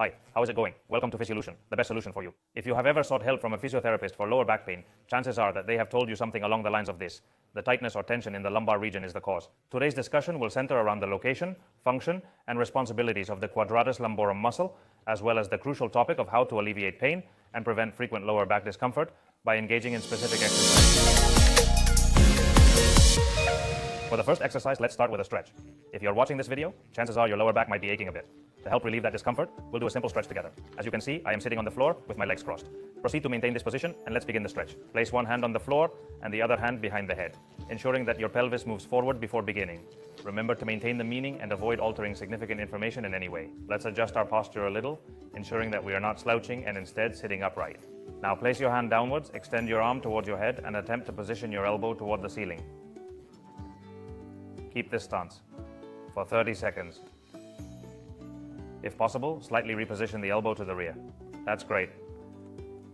Hi, how is it going? Welcome to Physiolution, the best solution for you. If you have ever sought help from a physiotherapist for lower back pain, chances are that they have told you something along the lines of this. The tightness or tension in the lumbar region is the cause. Today's discussion will center around the location, function, and responsibilities of the quadratus lumborum muscle, as well as the crucial topic of how to alleviate pain and prevent frequent lower back discomfort by engaging in specific exercises. For the first exercise, let's start with a stretch. If you're watching this video, chances are your lower back might be aching a bit. To help relieve that discomfort, we'll do a simple stretch together. As you can see, I am sitting on the floor with my legs crossed. Proceed to maintain this position and let's begin the stretch. Place one hand on the floor and the other hand behind the head, ensuring that your pelvis moves forward before beginning. Remember to maintain the meaning and avoid altering significant information in any way. Let's adjust our posture a little, ensuring that we are not slouching and instead sitting upright. Now place your hand downwards, extend your arm towards your head and attempt to position your elbow toward the ceiling. Keep this stance for 30 seconds. If possible, slightly reposition the elbow to the rear. That's great.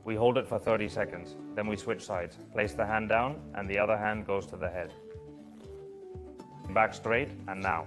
We hold it for 30 seconds, then we switch sides. Place the hand down and the other hand goes to the head. Back straight and now.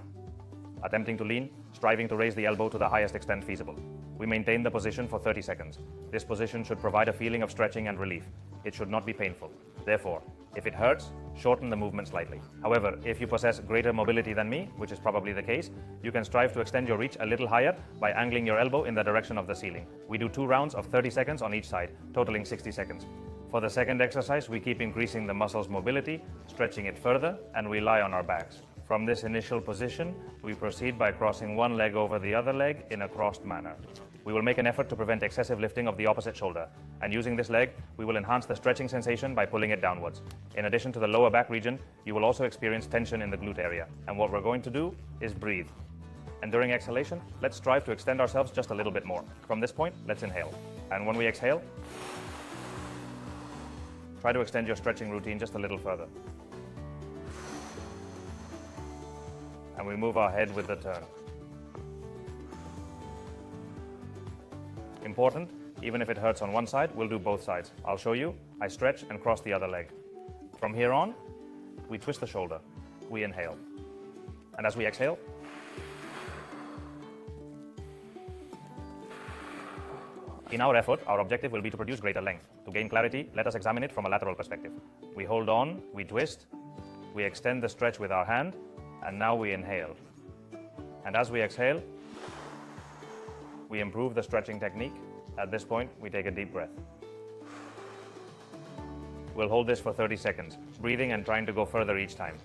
Attempting to lean, striving to raise the elbow to the highest extent feasible. We maintain the position for 30 seconds. This position should provide a feeling of stretching and relief. It should not be painful. Therefore, if it hurts, shorten the movement slightly. However, if you possess greater mobility than me, which is probably the case, you can strive to extend your reach a little higher by angling your elbow in the direction of the ceiling. We do 2 rounds of 30 seconds on each side, totaling 60 seconds. For the second exercise, we keep increasing the muscle's mobility, stretching it further, and we lie on our backs. From this initial position, we proceed by crossing one leg over the other leg in a crossed manner. We will make an effort to prevent excessive lifting of the opposite shoulder, and using this leg, we will enhance the stretching sensation by pulling it downwards. In addition to the lower back region, you will also experience tension in the glute area. And what we're going to do is breathe. And during exhalation, let's strive to extend ourselves just a little bit more. From this point, let's inhale. And when we exhale, try to extend your stretching routine just a little further. And we move our head with the turn. Important, even if it hurts on one side, we'll do both sides. I'll show you. I stretch and cross the other leg. From here on, we twist the shoulder. We inhale. And as we exhale, in our effort, our objective will be to produce greater length. To gain clarity, let us examine it from a lateral perspective. We hold on, we twist, we extend the stretch with our hand, and now we inhale. And as we exhale, we improve the stretching technique. At this point, we take a deep breath. We'll hold this for 30 seconds, breathing and trying to go further each time.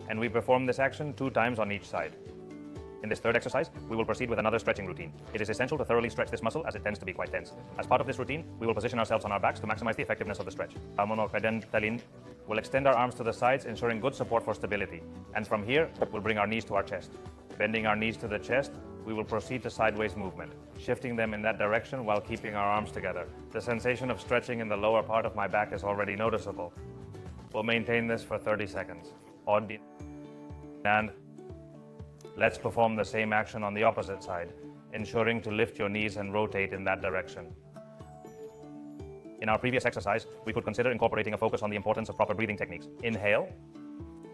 And we perform this action 2 times on each side. In this third exercise, we will proceed with another stretching routine. It is essential to thoroughly stretch this muscle as it tends to be quite tense. As part of this routine, we will position ourselves on our backs to maximize the effectiveness of the stretch. We'll extend our arms to the sides, ensuring good support for stability. And from here, we'll bring our knees to our chest. Bending our knees to the chest, we will proceed to sideways movement, shifting them in that direction while keeping our arms together. The sensation of stretching in the lower part of my back is already noticeable. We'll maintain this for 30 seconds. And let's perform the same action on the opposite side, ensuring to lift your knees and rotate in that direction. In our previous exercise, we could consider incorporating a focus on the importance of proper breathing techniques. Inhale,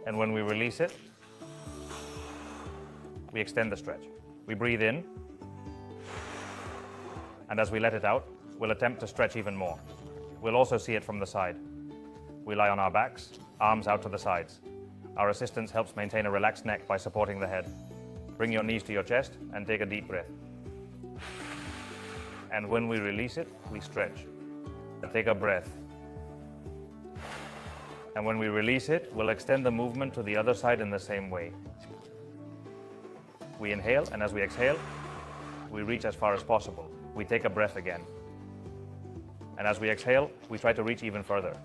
and when we release it, we extend the stretch. We breathe in, and as we let it out, we'll attempt to stretch even more. We'll also see it from the side. We lie on our backs, arms out to the sides. Our assistance helps maintain a relaxed neck by supporting the head. Bring your knees to your chest and take a deep breath. And when we release it, we stretch. Take a breath. And when we release it, we'll extend the movement to the other side in the same way. We inhale, and as we exhale, we reach as far as possible. We take a breath again. And as we exhale, we try to reach even further.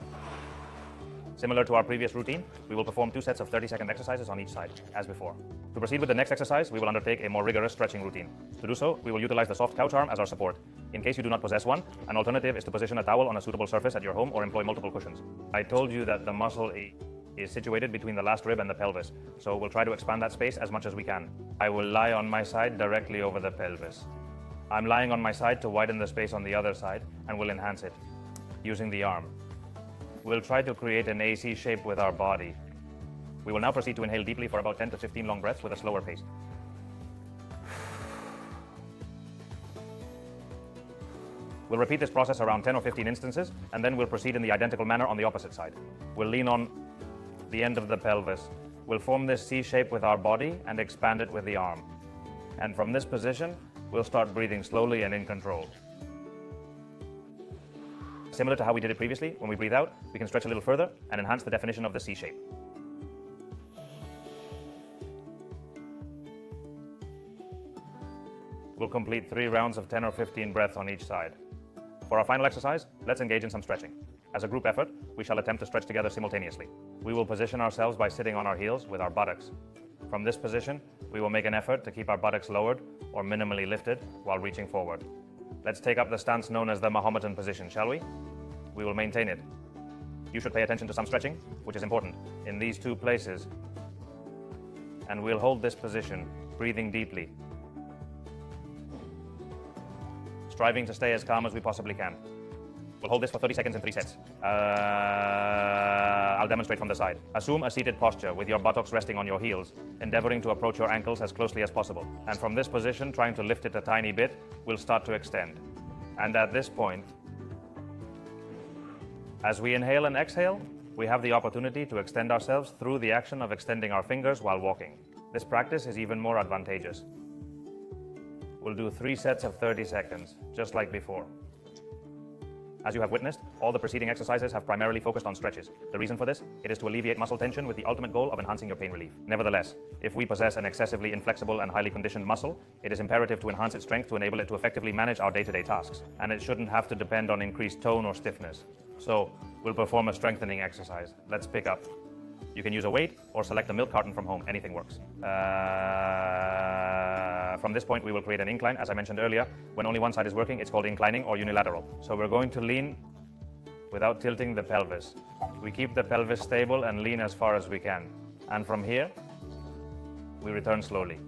Similar to our previous routine, we will perform 2 sets of 30-second exercises on each side, as before. To proceed with the next exercise, we will undertake a more rigorous stretching routine. To do so, we will utilize the soft couch arm as our support. In case you do not possess one, an alternative is to position a towel on a suitable surface at your home or employ multiple cushions. I told you that the muscle is situated between the last rib and the pelvis, so we'll try to expand that space as much as we can. I will lie on my side directly over the pelvis. I'm lying on my side to widen the space on the other side and will enhance it using the arm. We'll try to create an AC shape with our body. We will now proceed to inhale deeply for about 10 to 15 long breaths with a slower pace. We'll repeat this process around 10 or 15 instances, and then we'll proceed in the identical manner on the opposite side. We'll lean on the end of the pelvis. We'll form this C shape with our body and expand it with the arm. And from this position, we'll start breathing slowly and in control. Similar to how we did it previously, when we breathe out, we can stretch a little further and enhance the definition of the C shape. We'll complete 3 rounds of 10 or 15 breaths on each side. For our final exercise, let's engage in some stretching. As a group effort, we shall attempt to stretch together simultaneously. We will position ourselves by sitting on our heels with our buttocks. From this position, we will make an effort to keep our buttocks lowered or minimally lifted while reaching forward. Let's take up the stance known as the Mahometan position, shall we? We will maintain it. You should pay attention to some stretching, which is important, in these 2 places. And we'll hold this position, breathing deeply, striving to stay as calm as we possibly can. We'll hold this for 30 seconds in 3 sets. I'll demonstrate from the side. Assume a seated posture with your buttocks resting on your heels, endeavoring to approach your ankles as closely as possible. And from this position, trying to lift it a tiny bit, we'll start to extend. And at this point, as we inhale and exhale, we have the opportunity to extend ourselves through the action of extending our fingers while walking. This practice is even more advantageous. We'll do 3 sets of 30 seconds, just like before. As you have witnessed, all the preceding exercises have primarily focused on stretches. The reason for this, it is to alleviate muscle tension with the ultimate goal of enhancing your pain relief. Nevertheless, if we possess an excessively inflexible and highly conditioned muscle, it is imperative to enhance its strength to enable it to effectively manage our day-to-day tasks. And it shouldn't have to depend on increased tone or stiffness. So, we'll perform a strengthening exercise. Let's pick up. You can use a weight or select a milk carton from home. Anything works. From this point, we will create an incline. As I mentioned earlier, when only one side is working, it's called inclining or unilateral. So we're going to lean without tilting the pelvis. We keep the pelvis stable and lean as far as we can. And from here, we return slowly.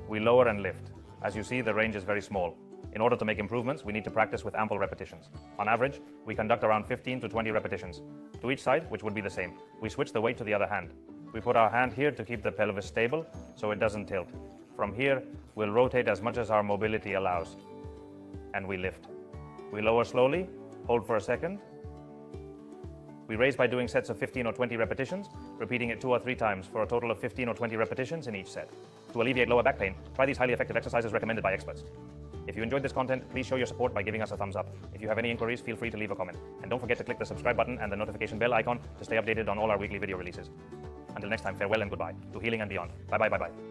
We lower and lift. As you see, the range is very small. In order to make improvements, we need to practice with ample repetitions. On average, we conduct around 15 to 20 repetitions. To each side, which would be the same, we switch the weight to the other hand. We put our hand here to keep the pelvis stable so it doesn't tilt. From here, we'll rotate as much as our mobility allows. And we lift. We lower slowly, hold for a second. We raise by doing sets of 15 or 20 repetitions, repeating it 2 or 3 times for a total of 15 or 20 repetitions in each set. To alleviate lower back pain, try these highly effective exercises recommended by experts. If you enjoyed this content, please show your support by giving us a thumbs up. If you have any inquiries, feel free to leave a comment. And don't forget to click the subscribe button and the notification bell icon to stay updated on all our weekly video releases. Until next time, farewell and goodbye. To healing and beyond. Bye bye bye bye.